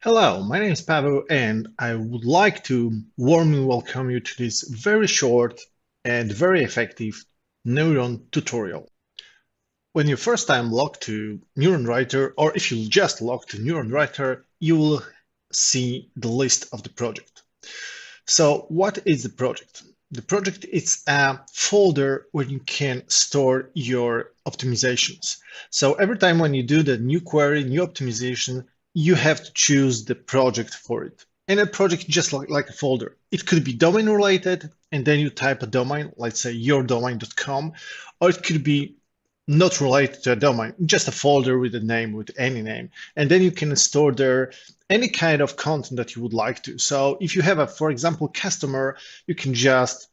Hello, my name is Pavel, and I would like to warmly welcome you to this very short and very effective Neuron tutorial. When you first time log to NeuronWriter, or if you just log to NeuronWriter, you will see the list of the project. So what is the project? The project is a folder where you can store your optimizations. So every time when you do the new query, new optimization, you have to choose the project for it. And a project just like a folder. It could be domain related, and then you type a domain, let's say yourdomain.com, or it could be not related to a domain, just a folder with a name, with any name. And then you can store there any kind of content that you would like to. So if you have a, for example, customer, you can just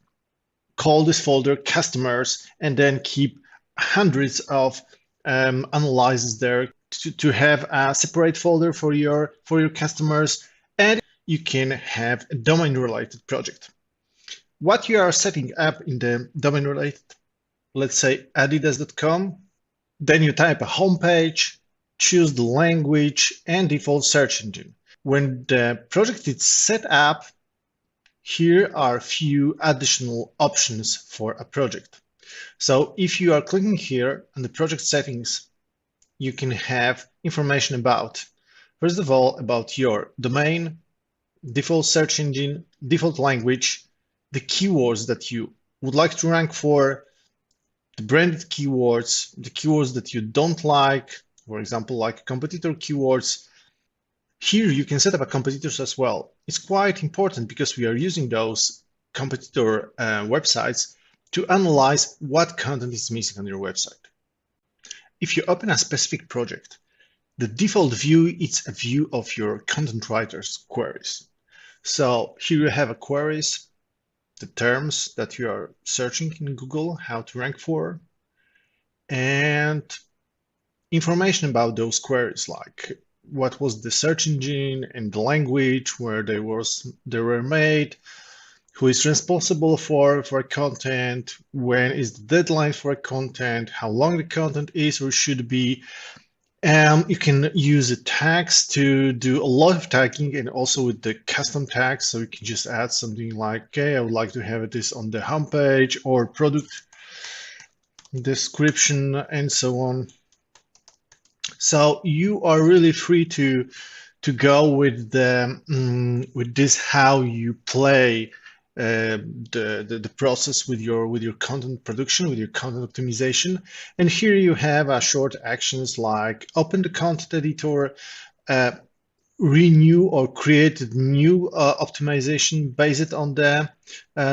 call this folder customers and then keep hundreds of analyses there to have a separate folder for your customers, and you can have a domain related project. What you are setting up in the domain related, let's say adidas.com, then you type a homepage, choose the language and default search engine. When the project is set up, here are a few additional options for a project. So if you are clicking here on the project settings, you can have information about, first of all, about your domain, default search engine, default language, the keywords that you would like to rank for, the branded keywords, the keywords that you don't like, for example, like competitor keywords. Here you can set up a competitors as well. It's quite important because we are using those competitor websites to analyze what content is missing on your website. If you open a specific project, the default view is a view of your content writer's queries. So here you have a queries, the terms that you are searching in Google, how to rank for, and information about those queries, like what was the search engine and the language where they were made, who is responsible for content, when is the deadline for content, how long the content is or should be. You can use the tags to do a lot of tagging, and also with the custom tags. So you can just add something like, okay, I would like to have this on the homepage or product description and so on. So you are really free to go with with this, how you play the process with your content production, with your content optimization. And here you have short actions like open the content editor, renew or create new optimization based on the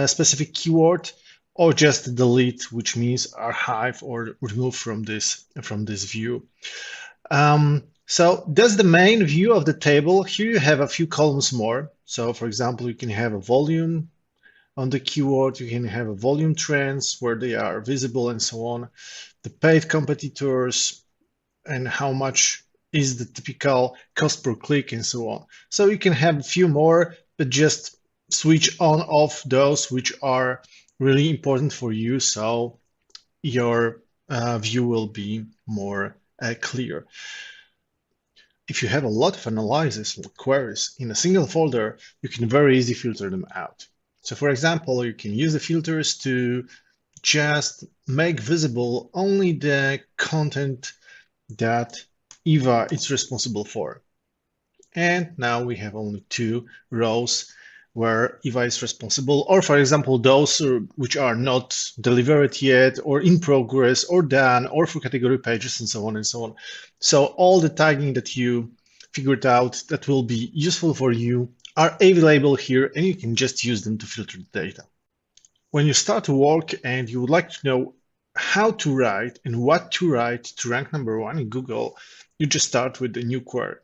specific keyword, or just delete, which means archive or remove from this view. So that's the main view of the table. Here you have a few columns more. So for example, you can have a volume on the keyword, you can have a volume trends where they are visible and so on, the paid competitors, and how much is the typical cost per click and so on. So you can have a few more, but just switch on off those which are really important for you, so your view will be more clear. If you have a lot of analysis or queries in a single folder, you can very easily filter them out. So for example, you can use the filters to just make visible only the content that Eva is responsible for. And now we have only 2 rows where Eva is responsible, or for example, those which are not delivered yet, or in progress, or done, or for category pages, and so on and so on. So all the tagging that you figured out that will be useful for you are available here, and you can just use them to filter the data. When you start to work and you would like to know how to write and what to write to rank #1 in Google, you just start with the new query.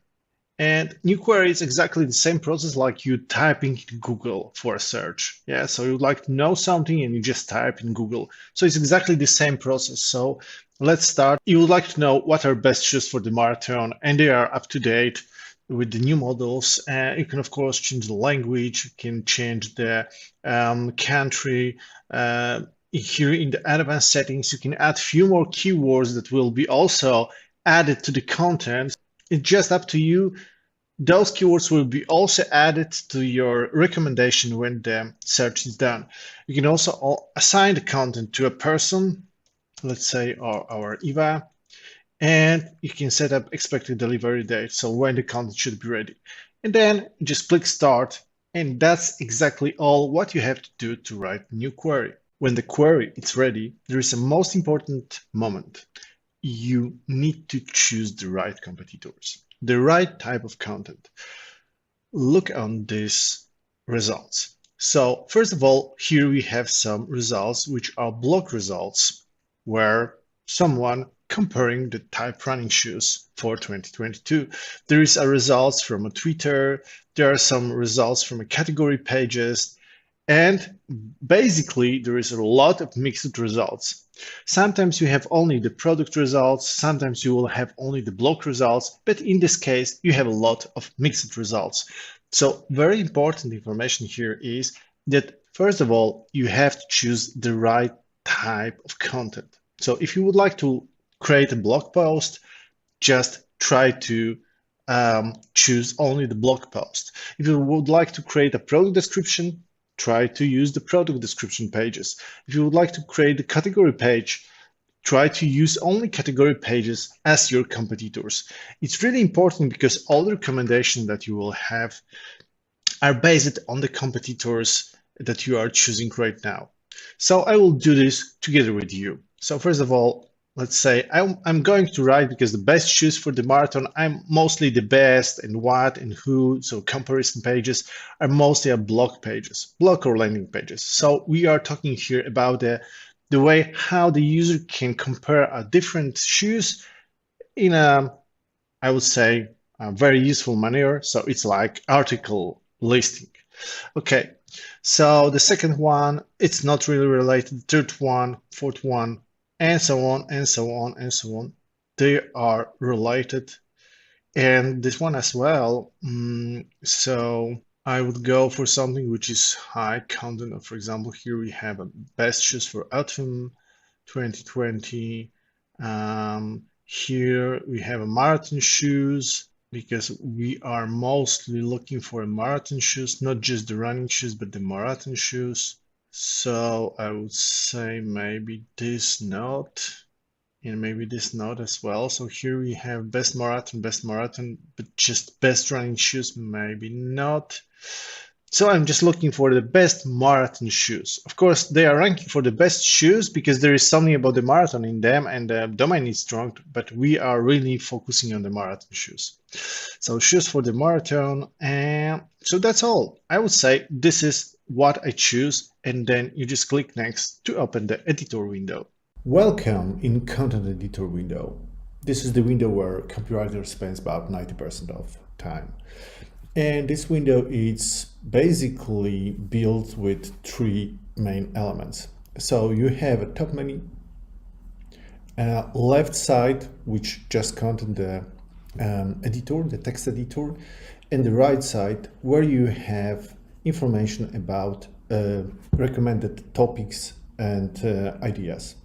And new query is exactly the same process like you typing in Google for a search. Yeah, so you would like to know something and you just type in Google. So it's exactly the same process. So let's start. You would like to know what are best shoes for the marathon, and they are up to date with the new models. You can of course change the language, you can change the country. Here in the advanced settings, you can add few more keywords that will be also added to the content. It's just up to you. those keywords will be also added to your recommendation when the search is done. You can also assign the content to a person, let's say our Eva, and you can set up expected delivery date, so when the content should be ready. And then you just click start, and that's exactly all what you have to do to write a new query. When the query is ready, there is a most important moment. You need to choose the right competitors, the right type of content. Look on these results. So first of all, here we have some results which are blog results where someone comparing the type running shoes for 2022. There is a results from a Twitter. There are some results from a category pages. And basically, there is a lot of mixed results. Sometimes you have only the product results, sometimes you will have only the blog results, but in this case, you have a lot of mixed results. So very important information here is that, first of all, you have to choose the right type of content. So if you would like to create a blog post, just try to choose only the blog post. If you would like to create a product description, try to use the product description pages. If you would like to create a category page, try to use only category pages as your competitors. It's really important because all the recommendations that you will have are based on the competitors that you are choosing right now. So I will do this together with you. So first of all, let's say I'm going to write because the best shoes for the marathon, I'm mostly the best and what and who. So comparison pages are mostly blog pages, blog or landing pages. So we are talking here about the way how the user can compare different shoes in I would say, a very useful manner. So it's like article listing. Okay, so the second one, it's not really related. Third one, fourth one, and so on, and so on, and so on. They are related. And this one as well. So I would go for something which is high content. For example, here we have a best shoes for autumn 2020. Here we have a marathon shoes because we are mostly looking for marathon shoes, not just the running shoes, but the marathon shoes. So I would say maybe this note and maybe this note as well. So here we have best marathon, but just best running shoes, maybe not. So I'm just looking for the best marathon shoes. Of course, they are ranking for the best shoes because there is something about the marathon in them and the domain is strong, but we are really focusing on the marathon shoes. So shoes for the marathon. And so that's all. I would say this is what I choose. And then you just click next to open the editor window. Welcome in Content Editor window. This is the window where copywriter spends about 90% of time. And this window is basically built with three main elements. So you have a top menu, left side, which just contains the editor, the text editor, and the right side where you have information about recommended topics and ideas.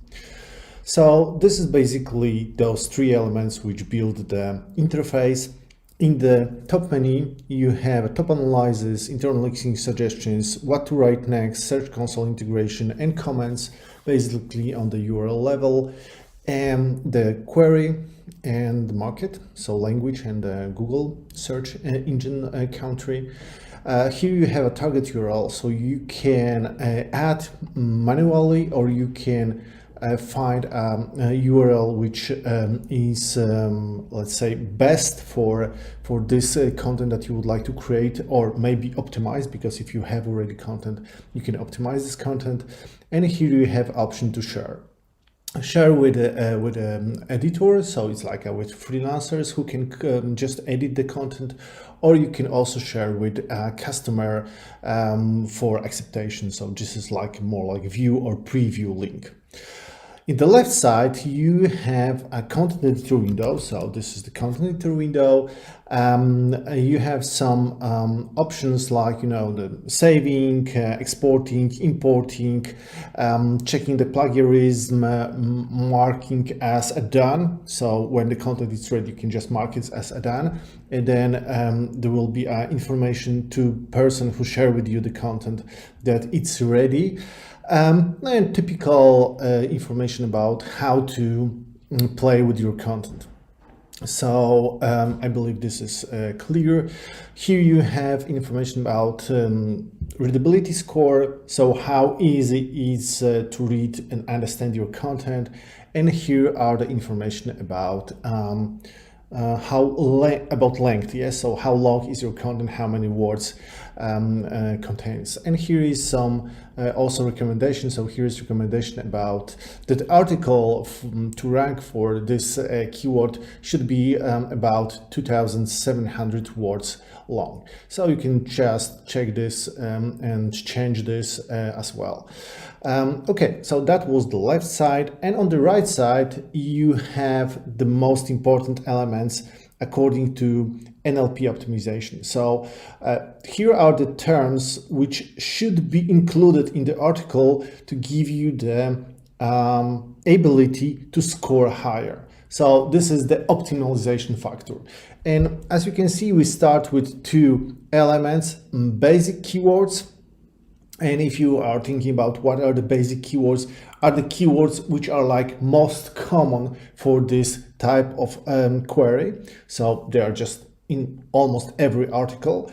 So this is basically those three elements which build the interface. In the top menu, you have top analysis, internal linking suggestions, what to write next, search console integration, and comments basically on the URL level, and the query and the market, so language and the Google search engine country. Here you have a target URL, so you can add manually or you can find a URL which is, let's say, best for this content that you would like to create, or maybe optimize, because if you have already content, you can optimize this content. And here you have option to share with editor, so it's like with freelancers who can just edit the content, or you can also share with a customer for acceptation. So this is like more like view or preview link. In the left side, you have a content editor window. So this is the content editor window. You have some options like, the saving, exporting, importing, checking the plagiarism, marking as a done. So when the content is ready, you can just mark it as a done. And then there will be information to person who share with you the content that it's ready. And typical information about how to play with your content. So I believe this is clear. Here you have information about readability score, so how easy it is to read and understand your content. And here are the information about about length. Yes, so how long is your content, how many words contains. And here is some also recommendation. So here's recommendation about that article to rank for this keyword should be about 2,700 words long. So you can just check this and change this as well. Okay, so that was the left side, and on the right side you have the most important elements according to NLP optimization. So here are the terms which should be included in the article to give you the ability to score higher. So this is the optimization factor. And as you can see, we start with two elements, basic keywords. And if you are thinking about what are the basic keywords, are the keywords which are like most common for this type of query. So they are just in almost every article.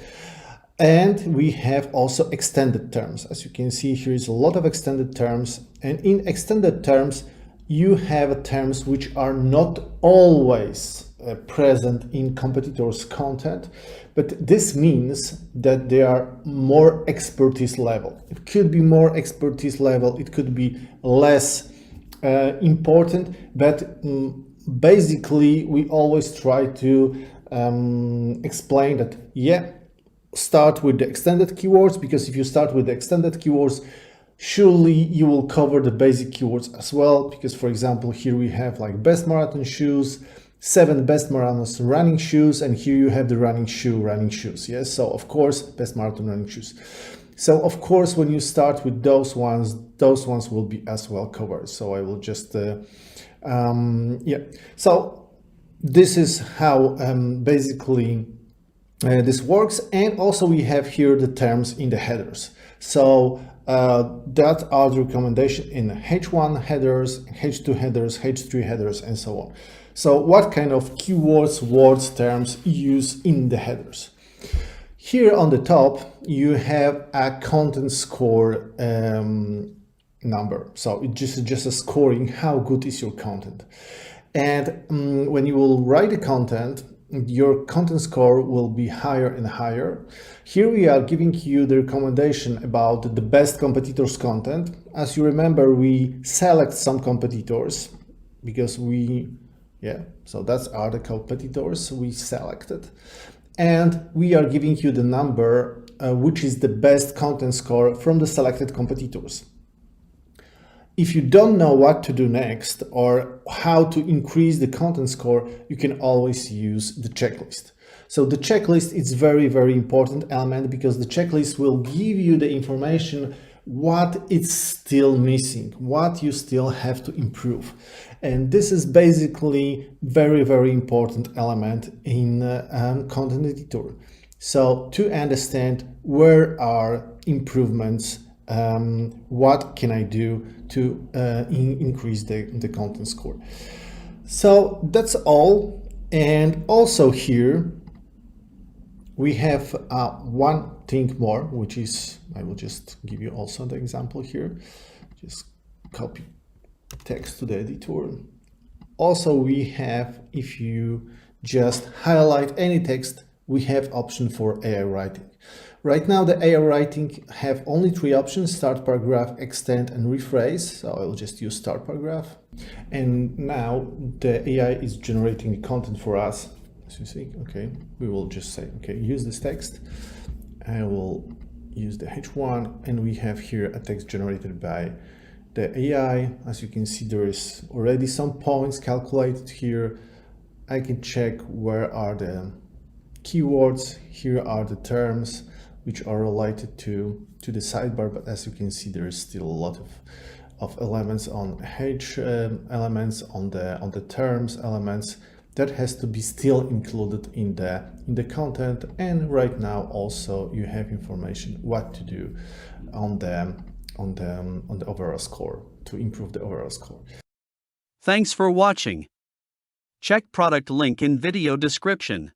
And we have also extended terms. As you can see, here is a lot of extended terms. And in extended terms, you have terms which are not always present in competitors' content, but this means that they are more expertise level. It could be more expertise level, it could be less important, but basically we always try to explain that, yeah, start with the extended keywords, because if you start with the extended keywords, surely you will cover the basic keywords as well. Because for example, here we have like best marathon shoes, 7 best marathon running shoes, and here you have the running shoes. Yes, so of course, best marathon running shoes. So of course, when you start with those ones will be as well covered. So I will just yeah. So this is how basically this works. And also we have here the terms in the headers. So that are the recommendation in H1 headers, H2 headers, H3 headers, and so on. So what kind of keywords, words, terms use in the headers? Here on the top, you have a content score number. So it's just a scoring, how good is your content. And when you will write the content, your content score will be higher and higher. Here we are giving you the recommendation about the best competitors content. As you remember, we select some competitors because so that's are the competitors we selected. And we are giving you the number, which is the best content score from the selected competitors. If you don't know what to do next or how to increase the content score, you can always use the checklist. So the checklist is very, very important element, because the checklist will give you the information what is still missing, what you still have to improve. And this is basically very, very important element in content editor. So to understand where are improvements, what can I do to increase the content score. So that's all. And also here we have one thing more, which is, I will just give you also the example here. Just copy text to the editor. Also we have, if you just highlight any text, we have option for AI writing. Right now the AI writing have only 3 options: start paragraph, extend, and rephrase. So I will just use start paragraph. And now the AI is generating the content for us. As you see, okay, we will just say, okay, use this text. I will use the H1, and we have here a text generated by the AI. As you can see, there is already some points calculated here. I can check where are the keywords. Here are the terms which are related to the sidebar, but as you can see, there is still a lot of elements on H elements, on the terms elements that has to be still included in the content. And right now also you have information what to do on the overall score to improve the overall score. Thanks for watching. Check product link in video description.